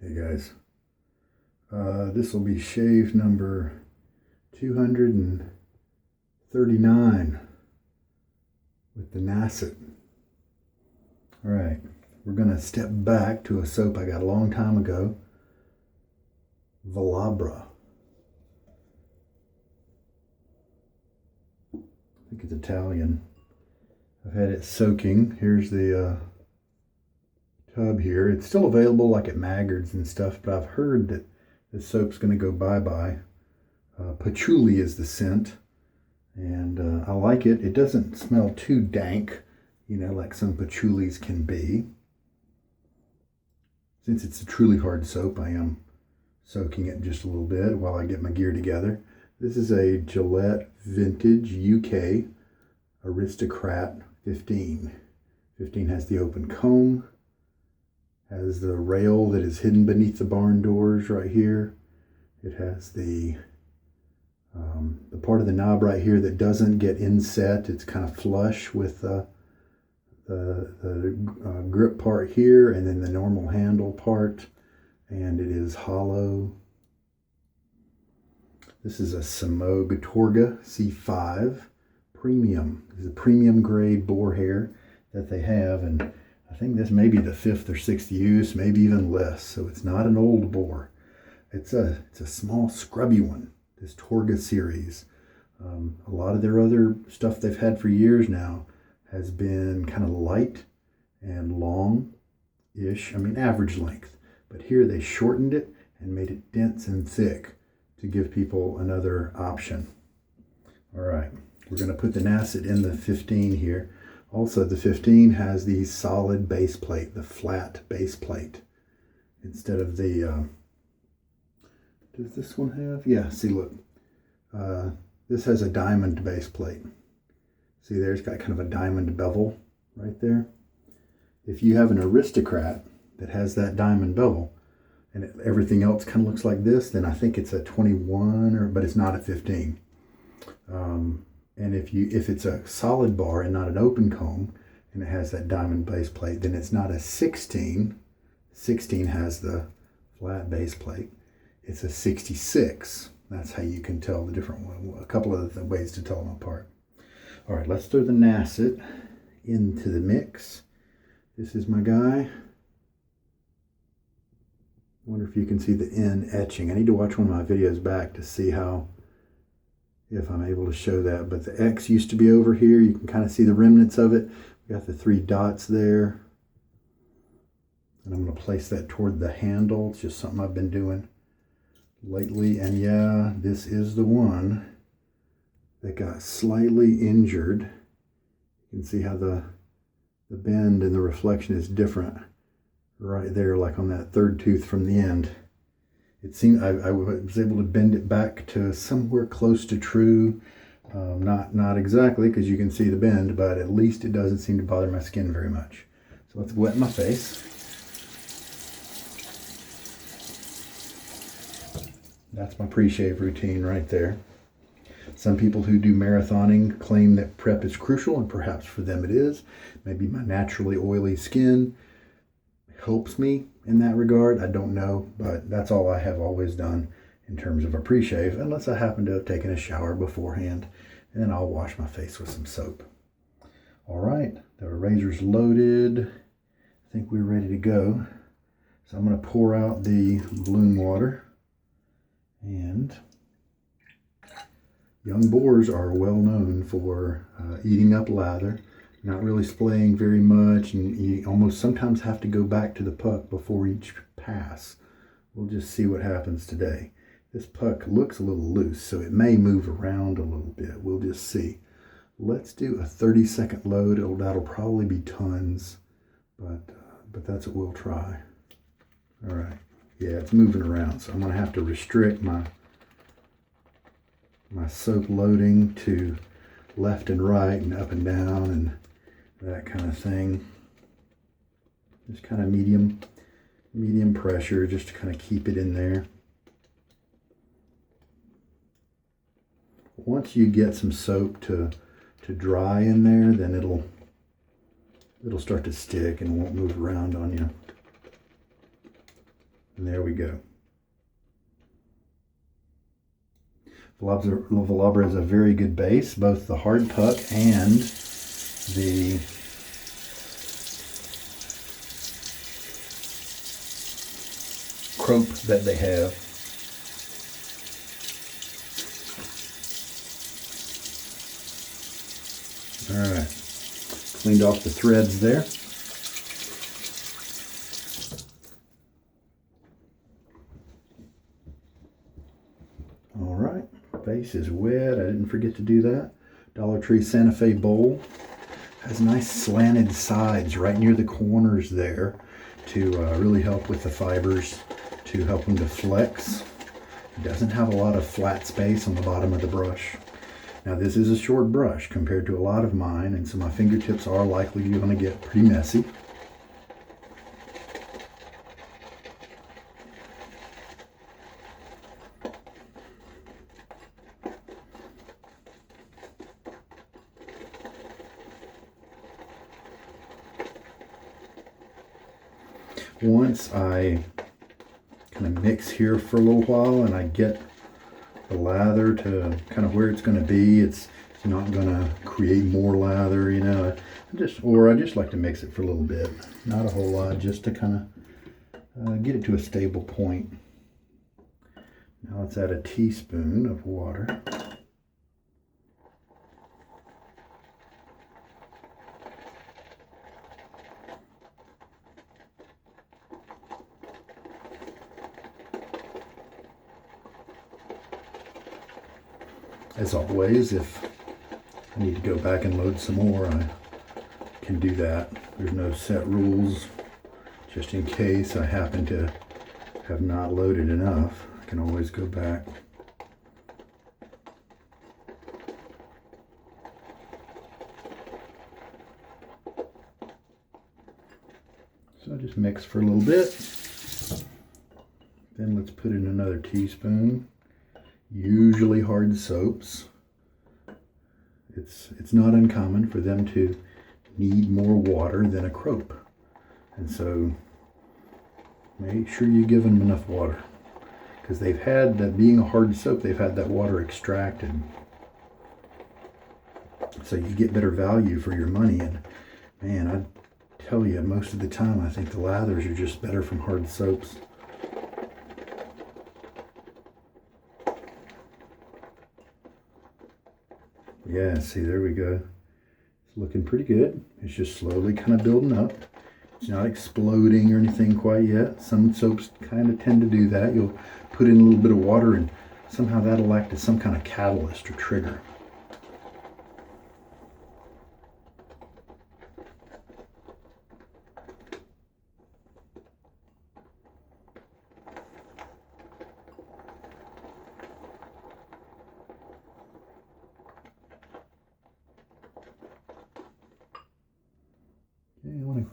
Hey guys, this will be shave number 239 with the Nacet. Alright, we're going to step back to a soap I got a long time ago, Valobra. I think it's Italian. I've had it soaking. Here's the tub here. It's still available like at Maggards and stuff, but I've heard that the soap's going to go bye-bye. Patchouli is the scent, and I like it. It doesn't smell too dank, you know, like some patchoulis can be. Since it's a truly hard soap, I am soaking it just a little bit while I get my gear together. This is a Gillette Vintage UK Aristocrat 15. 15 has the open comb, has the rail that is hidden beneath the barn doors right here. It has the part of the knob right here that doesn't get inset. It's kind of flush with the grip part here, and then the normal handle part, and it is hollow. This is a Semogue Torga C5 premium. This is a premium grade boar hair that they have, and I think this may be the 5th or 6th use, maybe even less. So it's not an old boar. It's a small scrubby one, this Torga series. A lot of their other stuff they've had for years now has been kind of light and long-ish. I mean, average length. But here they shortened it and made it dense and thick to give people another option. All right, we're going to put the Nacet in the 15 here. Also, the 15 has the solid base plate, the flat base plate, instead of the, does this one have? Yeah, see, look, this has a diamond base plate. See, there's got kind of a diamond bevel right there. If you have an Aristocrat that has that diamond bevel and everything else kind of looks like this, then I think it's a 21, but it's not a 15. And if it's a solid bar and not an open comb, and it has that diamond base plate, then it's not a 16. 16 has the flat base plate. It's a 66. That's how you can tell the different one. A couple of the ways to tell them apart. All right, let's throw the Nacet into the mix. This is my guy. I wonder if you can see the end etching. I need to watch one of my videos back to see if I'm able to show that. But the X used to be over here. You can kind of see the remnants of it. We got the 3 dots there. And I'm going to place that toward the handle. It's just something I've been doing lately. And yeah, this is the one that got slightly injured. You can see how the bend and the reflection is different right there, like on that 3rd tooth from the end. It seemed I was able to bend it back to somewhere close to true. Not exactly, because you can see the bend, but at least it doesn't seem to bother my skin very much. So let's wet my face. That's my pre-shave routine right there. Some people who do marathoning claim that prep is crucial, and perhaps for them it is. Maybe my naturally oily skin helps me in that regard. I don't know, but that's all I have always done in terms of a pre-shave, unless I happen to have taken a shower beforehand, and then I'll wash my face with some soap. All right, the razor's loaded. I think we're ready to go. So I'm going to pour out the bloom water, and young boars are well known for eating up lather, not really splaying very much, and you almost sometimes have to go back to the puck before each pass. We'll just see what happens today. This puck looks a little loose, so it may move around a little bit. We'll just see. Let's do a 30-second load. That'll probably be tons, but that's what we'll try. All right. Yeah, it's moving around, so I'm going to have to restrict my soap loading to left and right and up and down and that kind of thing. Just kind of medium pressure, just to kind of keep it in there. Once you get some soap to dry in there, then it'll start to stick and won't move around on you. And there we go. Valobra is a very good base, both the hard puck and the crope that they have. All right, cleaned off the threads there. All right, base is wet. I didn't forget to do that. Dollar Tree Santa Fe bowl has nice slanted sides right near the corners there to really help with the fibers, to help them to flex. It doesn't have a lot of flat space on the bottom of the brush. Now this is a short brush compared to a lot of mine, and so my fingertips are likely going to get pretty messy. Once I kind of mix here for a little while and I get the lather to kind of where it's going to be, it's not going to create more lather, you know. I just like to mix it for a little bit, not a whole lot, just to kind of get it to a stable point. Now let's add a teaspoon of water. As always, if I need to go back and load some more, I can do that. There's no set rules. Just in case I happen to have not loaded enough, I can always go back. So I just mix for a little bit. Then let's put in another teaspoon. Usually hard soaps, it's not uncommon for them to need more water than a crope, and so make sure you give them enough water, because they've had that, being a hard soap, they've had that water extracted, so you get better value for your money. And man, I tell you, most of the time I think the lathers are just better from hard soaps. Yeah, see, there we go. It's looking pretty good. It's just slowly kind of building up. It's not exploding or anything quite yet. Some soaps kind of tend to do that. You'll put in a little bit of water and somehow that'll act as some kind of catalyst or trigger.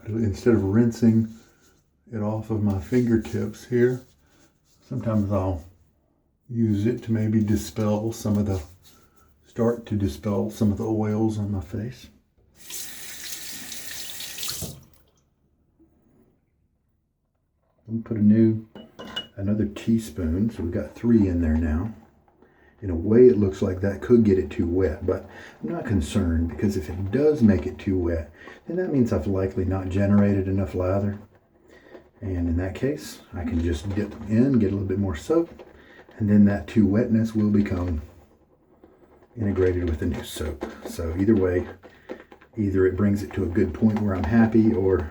Instead of rinsing it off of my fingertips here, sometimes I'll use it to maybe dispel some of the, start to dispel some of the oils on my face. I'm gonna put another teaspoon, so we've got 3 in there now. In a way, it looks like that could get it too wet, but I'm not concerned, because if it does make it too wet, then that means I've likely not generated enough lather. And in that case, I can just dip in, get a little bit more soap, and then that too wetness will become integrated with the new soap. So either way, either it brings it to a good point where I'm happy, or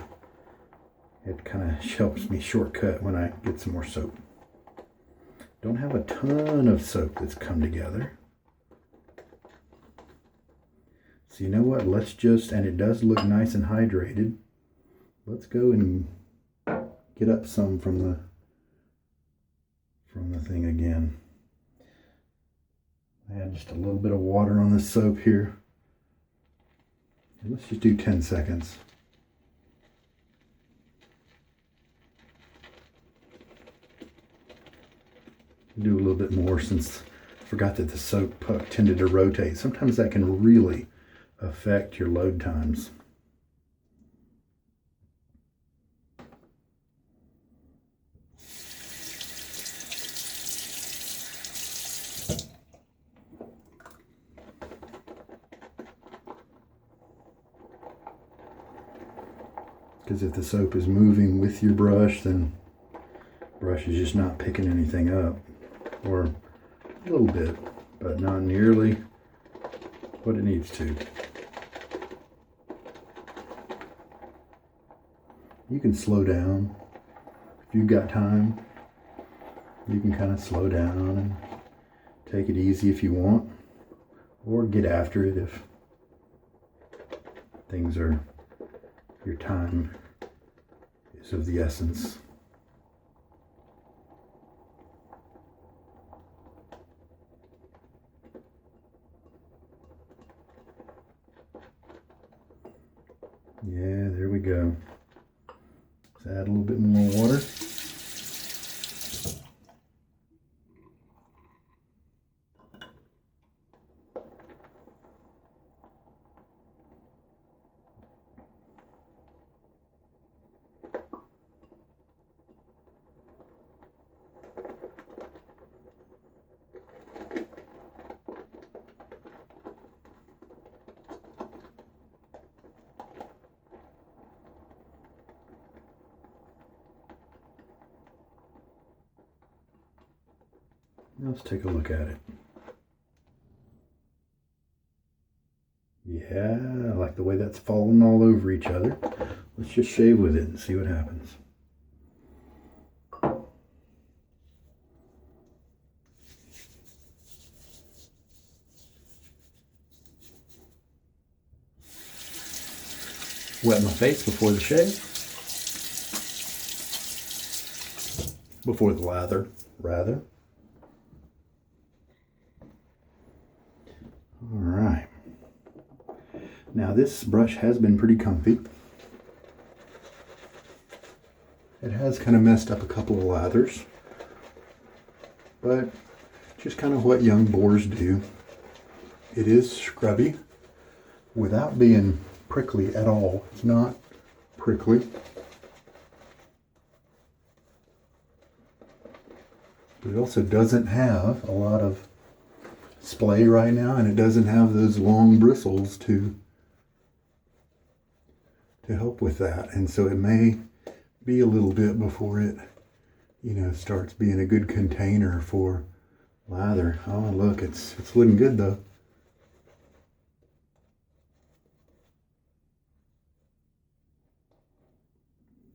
it kind of helps me shortcut when I get some more soap. Don't have a ton of soap that's come together. So you know what, let's just, and it does look nice and hydrated. Let's go and get up some from the thing again. Add just a little bit of water on the soap here. And let's just do 10 seconds. Do a little bit more, since I forgot that the soap puck tended to rotate. Sometimes that can really affect your load times. because if the soap is moving with your brush, then the brush is just not picking anything up, or a little bit, but not nearly what it needs to. You can slow down if you've got time. You can kind of slow down and take it easy if you want, or get after it if things are, your time is of the essence. Yeah, there we go. Let's add a little bit more water. Let's take a look at it. Yeah, I like the way that's falling all over each other. Let's just shave with it and see what happens. Wet my face before the shave. Before the lather, rather. Alright. Now this brush has been pretty comfy. It has kind of messed up a couple of lathers, but just kind of what young boars do. It is scrubby without being prickly at all. It's not prickly. But it also doesn't have a lot of splay right now, and it doesn't have those long bristles to help with that. And so it may be a little bit before it, starts being a good container for lather. Oh, look, it's looking good though.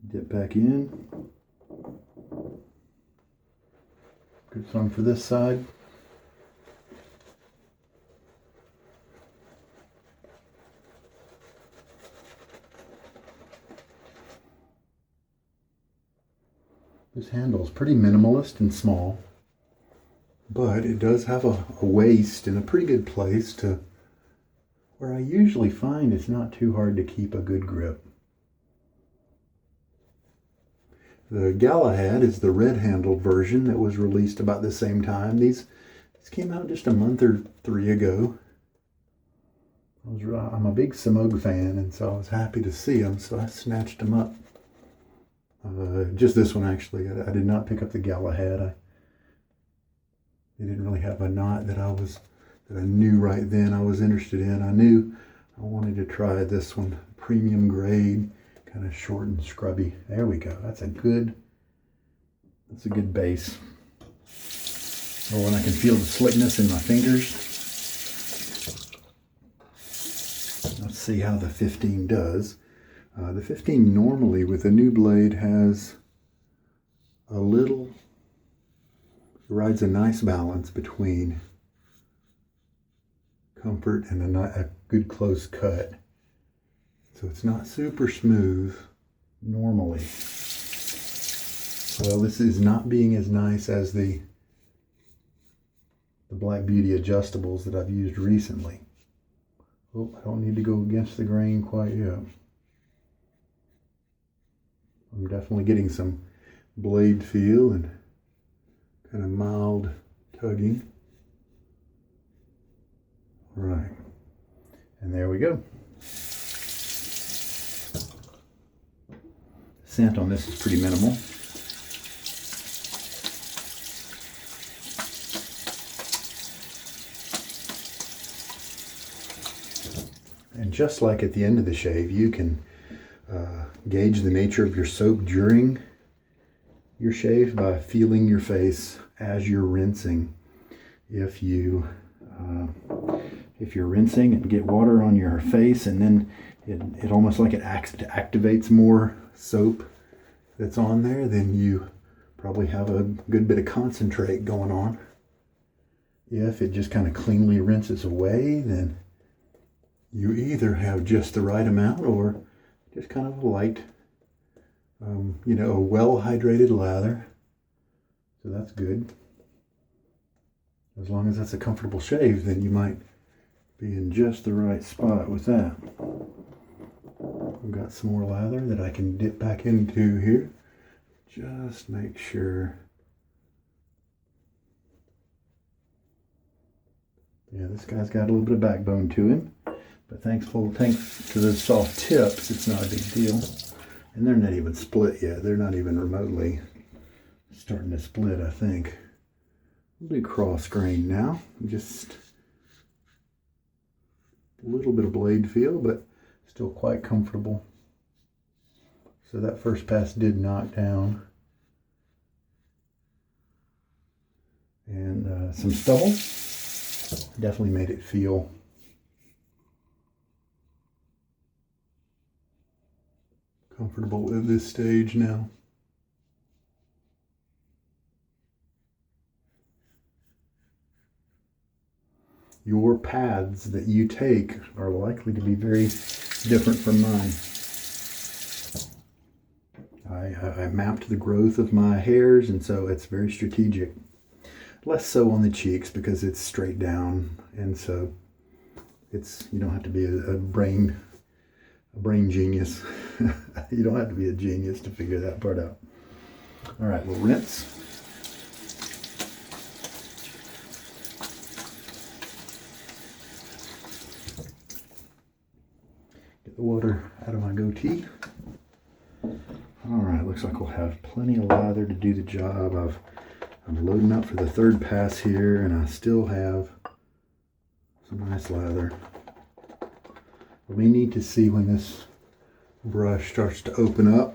Dip back in. Good song for this side. This handle is pretty minimalist and small, but it does have a waist in a pretty good place to where I usually find it's not too hard to keep a good grip. The Galahad is the red-handled version that was released about the same time. These came out just a month or 3 ago. I'm a big Semogue fan, and so I was happy to see them, so I snatched them up. Just this one, actually. I did not pick up the Galahad. They didn't really have a knot that I knew right then I was interested in. I knew I wanted to try this one, premium grade, kind of short and scrubby. There we go. That's a good base. Oh, and I can feel the slickness in my fingers. Let's see how the 15 does. The 15 normally with a new blade has rides a nice balance between comfort and a good close cut. So it's not super smooth normally. Well, this is not being as nice as the Black Beauty adjustables that I've used recently. Oh, I don't need to go against the grain quite yet. I'm definitely getting some blade feel and kind of mild tugging. All right, and there we go. Scent on this is pretty minimal. And just like at the end of the shave, you can gauge the nature of your soap during your shave by feeling your face as you're rinsing. If you're rinsing and get water on your face, and then it almost like it activates more soap that's on there, then you probably have a good bit of concentrate going on. If it just kind of cleanly rinses away, then you either have just the right amount or just kind of a light, a well-hydrated lather. So that's good. As long as that's a comfortable shave, then you might be in just the right spot with that. I've got some more lather that I can dip back into here. Just make sure. Yeah, this guy's got a little bit of backbone to him, but thanks to the soft tips, it's not a big deal. And they're not even split yet. They're not even remotely starting to split, I think. We'll do cross grain now. Just a little bit of blade feel, but still quite comfortable. So that first pass did knock down. And some stubble. Definitely made it feel comfortable at this stage now. Your paths that you take are likely to be very different from mine. I mapped the growth of my hairs, and so it's very strategic. Less so on the cheeks because it's straight down, and so you don't have to be a brain genius. You don't have to be a genius to figure that part out. All right, we'll rinse. Get the water out of my goatee. All right, looks like we'll have plenty of lather to do the job. I'm loading up for the third pass here, and I still have some nice lather. We need to see when this brush starts to open up.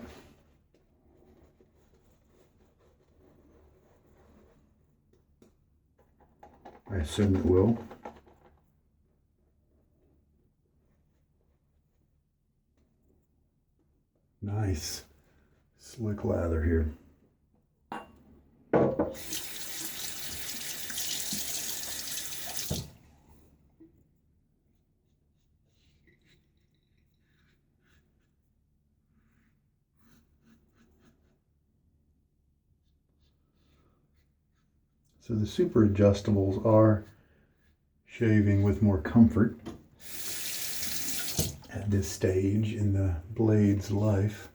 I assume it will. Nice, slick lather here. So the super adjustables are shaving with more comfort at this stage in the blade's life.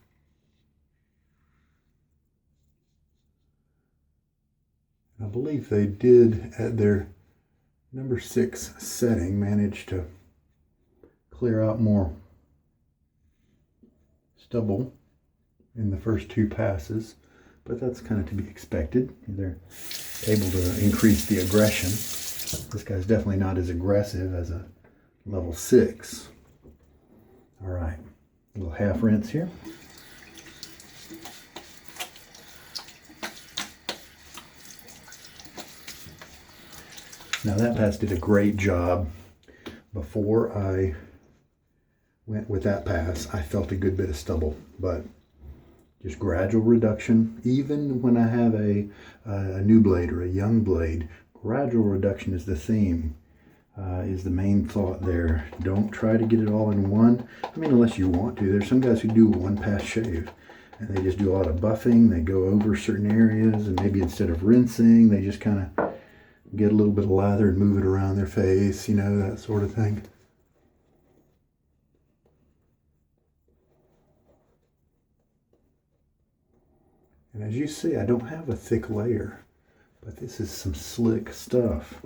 I believe they did, at their number 6 setting, manage to clear out more stubble in the first 2 passes, but that's kind of to be expected. They're able to increase the aggression. This guy's definitely not as aggressive as a level 6. All right, a little half rinse here. Now that pass did a great job. Before I went with that pass, I felt a good bit of stubble, but just gradual reduction. Even when I have a new blade or a young blade, gradual reduction is the theme, is the main thought there. Don't try to get it all in one. I mean, unless you want to. There's some guys who do one pass shave, and they just do a lot of buffing. They go over certain areas, and maybe instead of rinsing, they just kind of get a little bit of lather and move it around their face, that sort of thing. And as you see, I don't have a thick layer, but this is some slick stuff.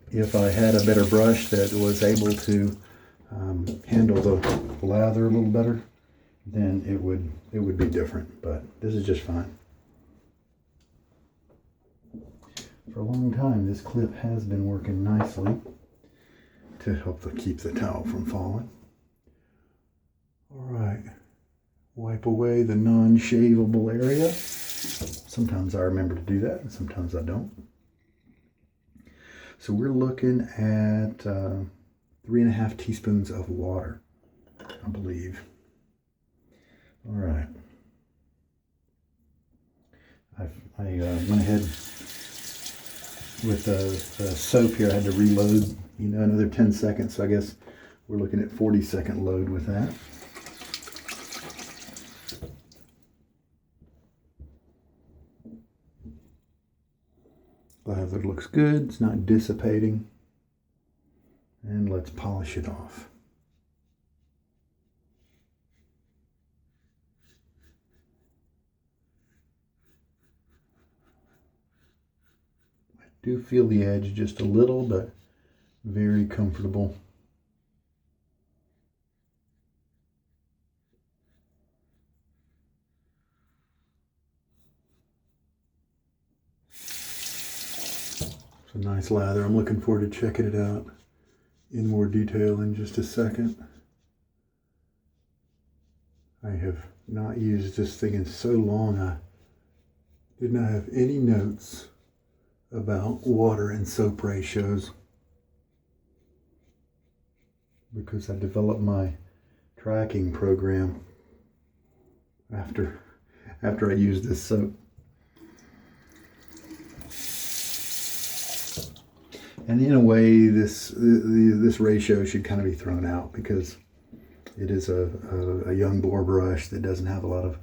If I had a better brush that was able to handle the lather a little better, then it would be different, but this is just fine. For a long time, this clip has been working nicely to help keep the towel from falling. All right, wipe away the non-shaveable area. Sometimes I remember to do that, and sometimes I don't. So we're looking at 3.5 teaspoons of water, I believe. All right. I went ahead with the soap here. I had to reload, another 10 seconds. So I guess we're looking at 40-second load with that. Lather looks good. It's not dissipating. And let's polish it off. I do feel the edge just a little, but very comfortable. It's a nice lather. I'm looking forward to checking it out in more detail in just a second. I have not used this thing in so long. I did not have any notes about water and soap ratios because I developed my tracking program after I used this soap. And in a way, this ratio should kind of be thrown out because it is a young bore brush that doesn't have a lot of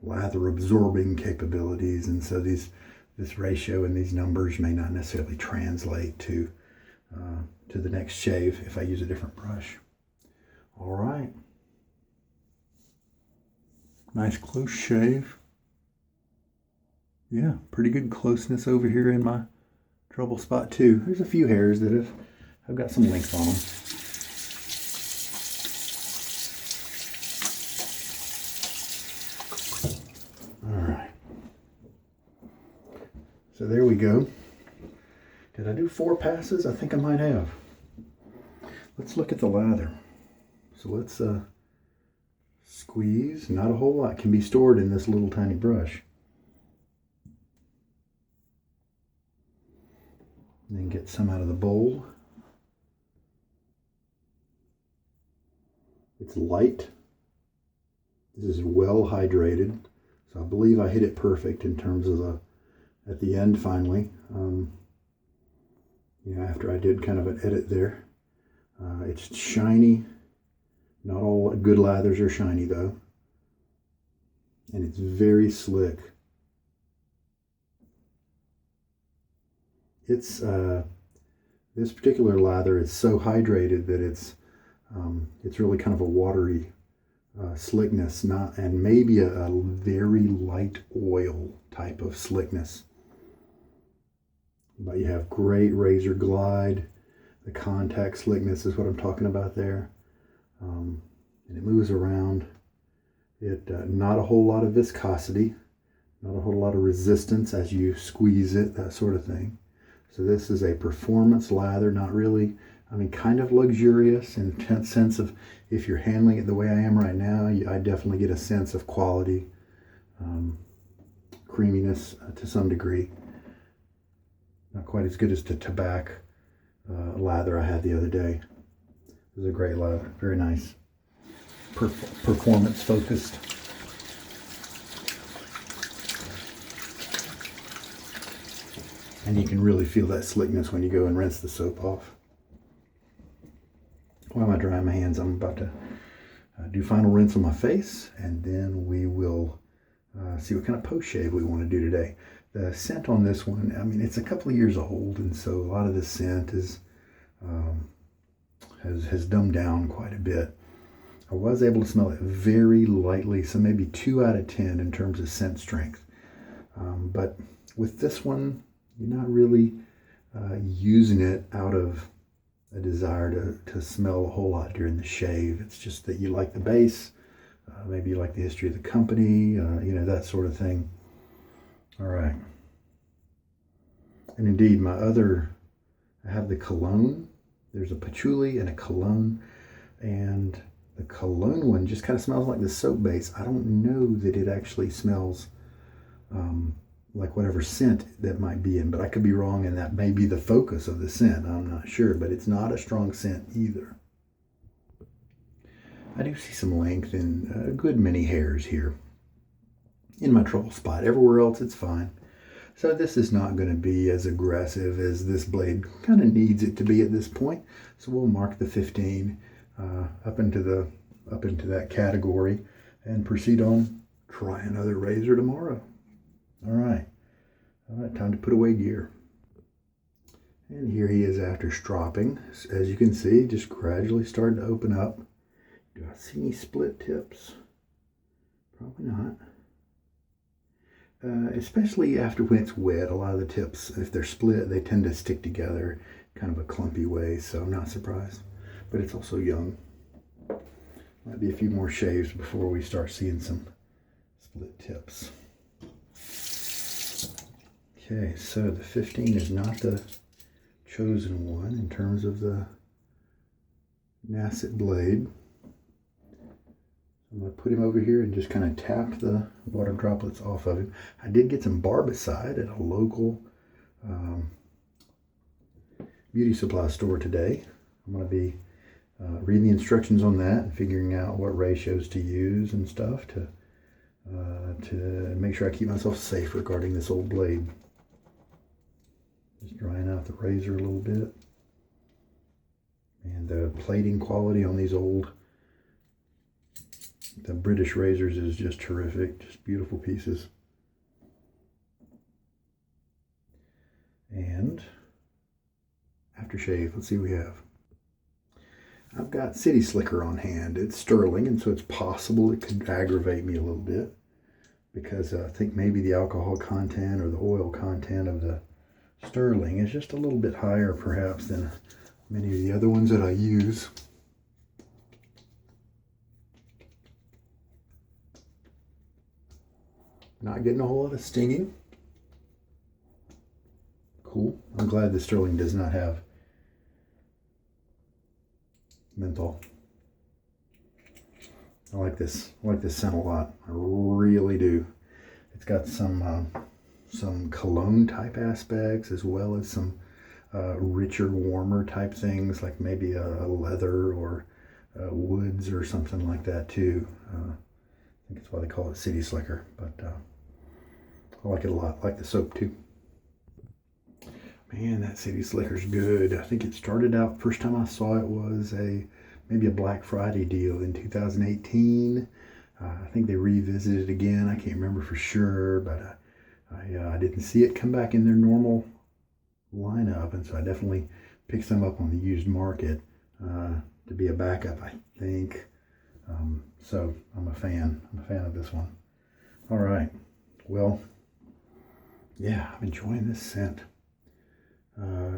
lather absorbing capabilities, and so this ratio and these numbers may not necessarily translate to the next shave if I use a different brush. All right, nice close shave. Yeah, pretty good closeness over here in my trouble spot too. There's a few hairs that have got some length on them. All right. So there we go. Did I do 4 passes? I think I might have. Let's look at the lather. So let's squeeze. Not a whole lot can be stored in this little tiny brush. And then get some out of the bowl. It's light. This is well hydrated. So I believe I hit it perfect in terms of at the end finally. After I did kind of an edit there. It's shiny. Not all good lathers are shiny though. And it's very slick. It's this particular lather is so hydrated that it's really kind of a watery slickness, and maybe a very light oil type of slickness. But you have great razor glide. The contact slickness is what I'm talking about there, and it moves around. Not a whole lot of viscosity, not a whole lot of resistance as you squeeze it, that sort of thing. So this is a performance lather, not really, kind of luxurious in the sense of if you're handling it the way I am right now, I definitely get a sense of quality, creaminess to some degree. Not quite as good as the tobacco lather I had the other day. It was a great lather, very nice, performance focused. And you can really feel that slickness when you go and rinse the soap off. While I'm drying my hands, I'm about to do final rinse on my face, and then we will see what kind of post shave we want to do today. The scent on this one, it's a couple of years old, and so a lot of the scent has dumbed down quite a bit. I was able to smell it very lightly, so maybe 2 out of 10 in terms of scent strength. But with this one, you're not really using it out of a desire to smell a whole lot during the shave. It's just that you like the base, maybe you like the history of the company, that sort of thing. All right. And indeed, I have the cologne. There's a patchouli and a cologne. And The cologne one just kind of smells like the soap base. I don't know that it actually smells like whatever scent that might be in, but I could be wrong, and that may be the focus of the scent. I'm not sure, but it's not a strong scent either. I do see some length and a good many hairs here in my trouble spot. Everywhere else it's fine. So this is not going to be as aggressive as this blade kind of needs it to be at this point. So we'll mark the 15 up into that category and proceed on try another razor tomorrow. All right, time to put away gear. And here he is after stropping. As you can see, just gradually starting to open up. Do I see any split tips? Probably not. Especially after when it's wet, a lot of the tips, if they're split, they tend to stick together kind of a clumpy way, so I'm not surprised. But it's also young. Might be a few more shaves before we start seeing some split tips. Okay, so the 15 is not the chosen one in terms of the Nacet blade. I'm going to put him over here and just kind of tap the water droplets off of him. I did get some barbicide at a local beauty supply store today. I'm going to be reading the instructions on that and figuring out what ratios to use and stuff to make sure I keep myself safe regarding this old blade. Just drying out the razor a little bit. And the plating quality on these the British razors is just terrific, just beautiful pieces. And aftershave, let's see what we have. I've got City Slicker on hand. It's Stirling, and so it's possible it could aggravate me a little bit because I think maybe the alcohol content or the oil content of the Stirling is just a little bit higher perhaps than many of the other ones that I use. Not getting a whole lot of stinging. Cool. I'm glad the Stirling does not have menthol. I like this scent a lot. I really do. It's got some cologne type aspects as well as some richer, warmer type things like maybe a leather or woods or something like that too. I think that's why they call it City Slicker, but I like it a lot. I like the soap too. Man, that City Slicker's good. I think it started out, first time I saw it was maybe a Black Friday deal in 2018. I think they revisited it again. I can't remember for sure, but I didn't see it come back in their normal lineup, and so I definitely picked some up on the used market to be a backup, I think. So I'm a fan. I'm a fan of this one. All right. Well, yeah, I'm enjoying this scent.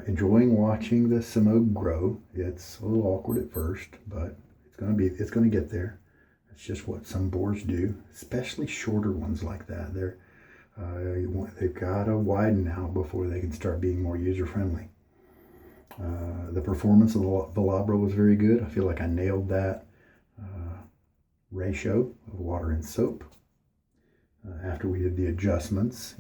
Enjoying watching the Semogue grow. It's a little awkward at first, but it's gonna get there. It's just what some boars do, especially shorter ones like that. They've got to widen out before they can start being more user friendly. The performance of the Valobra was very good. I feel like I nailed that ratio of water and soap after we did the adjustments,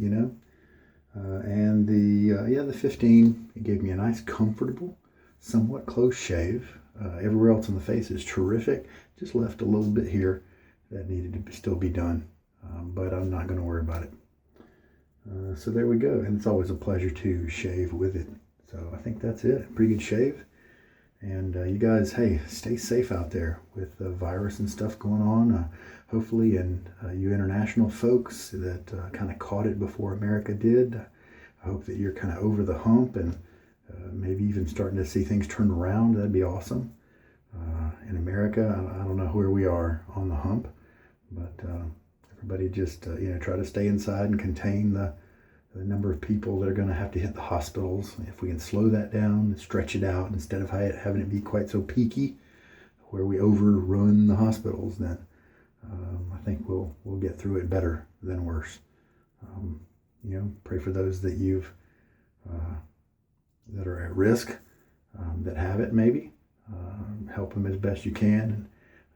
and the 15, it gave me a nice comfortable somewhat close shave. Everywhere else on the face is terrific, just left a little bit here that needed to still be done, but I'm not going to worry about it. So there we go, and it's always a pleasure to shave with it. So I think that's it. Pretty good shave. And you guys, hey, stay safe out there with the virus and stuff going on. Hopefully, and you international folks that kind of caught it before America did, I hope that you're kind of over the hump and maybe even starting to see things turn around. That'd be awesome. In America, I don't know where we are on the hump, but everybody just, try to stay inside and contain the number of people that are going to have to hit the hospitals. If we can slow that down and stretch it out instead of having it be quite so peaky, where we overrun the hospitals, then I think we'll get through it better than worse. Pray for those that that are at risk, that have it maybe. Help them as best you can.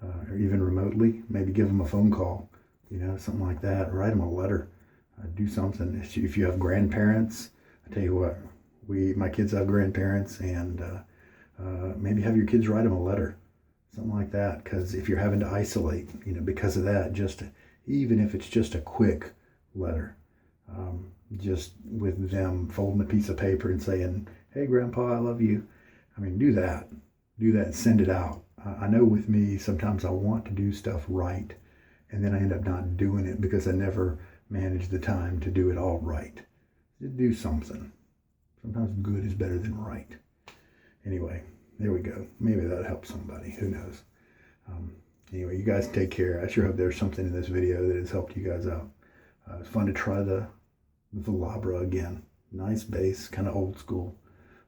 or even remotely. Maybe give them a phone call, you know, something like that. Write them a letter. Do something. If you have grandparents, I tell you what, my kids have grandparents, and maybe have your kids write them a letter, something like that. Because if you're having to isolate, you know, because of that, even if it's just a quick letter, just with them folding a piece of paper and saying, "Hey, Grandpa, I love you." I mean, do that and send it out. I know with me, sometimes I want to do stuff right, and then I end up not doing it because I never manage the time to do it all right. Just do something. Sometimes good is better than right. Anyway, there we go. Maybe that helps somebody. Who knows? Anyway, you guys take care. I sure hope there's something in this video that has helped you guys out. It's fun to try the Valobra again. Nice base, kind of old school,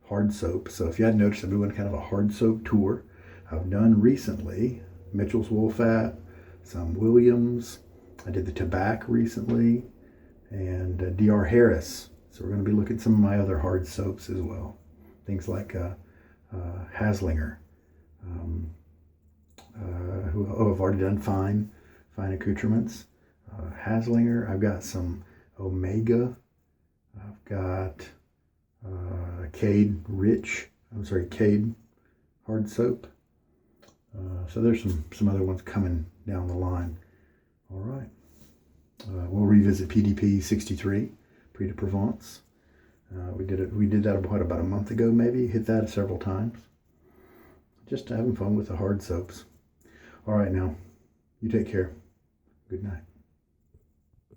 hard soap. So if you hadn't noticed, I've been doing kind of a hard soap tour. I've done recently Mitchell's Wool Fat, some Williams. I did the Tobacco recently, and DR Harris. So we're going to be looking at some of my other hard soaps as well. Things like Haslinger. I've already done fine accoutrements. Haslinger. I've got some Omega. I've got Cade hard soap. So there's some other ones coming down the line. All right. We'll revisit PDP 63, Prix de Provence. We did that about a month ago, maybe. Hit that several times. Just having fun with the hard soaps. All right, now, you take care. Good night.